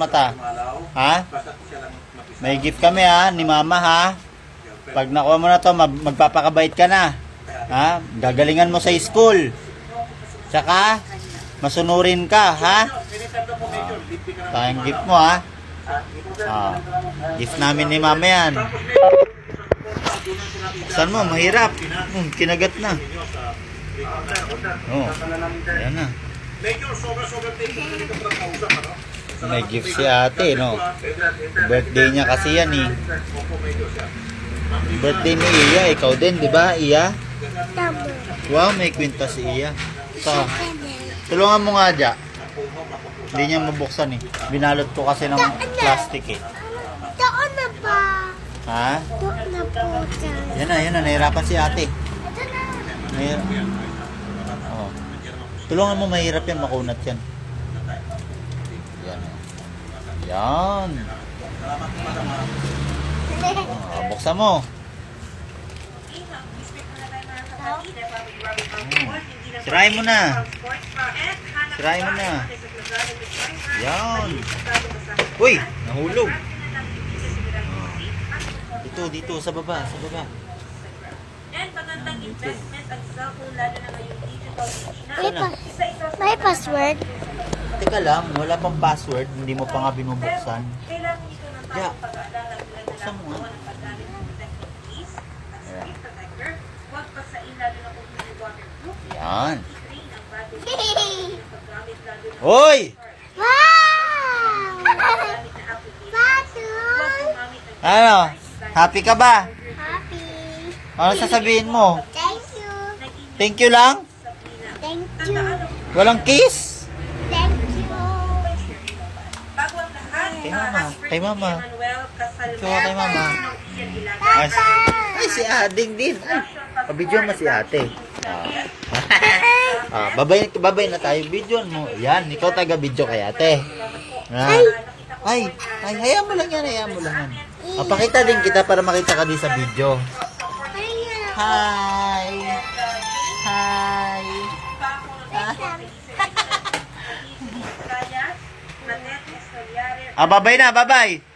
mata. Ha? May gift kami ha, ni mama ha. Pag nakuha mo na to, magpapakabait ka na. Ha? Gagalingan mo sa school. Tsaka, masunurin ka, ha? Tayong gift mo, ha? Gift namin ni mama yan. Saan mo? Mahirap. Kinagat na. Ayan na. May gift si ate, no? Birthday niya kasi yan, eh. Birthday ni Iya, ikaw din, di ba, Iya? Wow, may kwintas si Iya. So, tulungan mo nga dyan. Hindi niya mabuksan, eh. Binalot ko kasi ng plastic, eh. Doon na ba? Ha? Doon na po dyan. Yan na, nahirapan si ate. Mahirap. Oh. Tulungan mo, mahirap yan, makunat yan. Yan. Yan. Buksan mo. Sirain mo na. Sirain mo na. Yan. Uy, nahulog. Dito, sa baba. And magandang investment ang cellphone lalo na ngayong digital age na. May password? Teka lang, wala pang password. Hindi mo pa nga binubuksan. Kailangan ito ng Yeah. tamang pag-aalaga tulad na Buksan mo nga. ng paggamit ng protective keys at screen protector. Huwag pasain lalo na kung hindi waterproof. Yan. I-train ang battery ng paggamit lalo na Hoy! Wow! paggamit na application. Huwag Batul! gumamit ng Ano? Happy ka ba? Happy! Ano sasabihin mo? Thank you! Thank you lang? Thank you! Walang kiss? Thank you! Bago ang lahat, Kay mama, kay mama. Manuel Casalma. Ikaw kay mama. Ian Ilaga. Ay, si Ading din. Pabidyo mo si ate. Babay na tayo. Video mo. Yan, ikaw taga-video kay ate. Ay, hayaan mo lang yan. Pakita din kita para makita ka din sa video. Hi! Babay na, babay!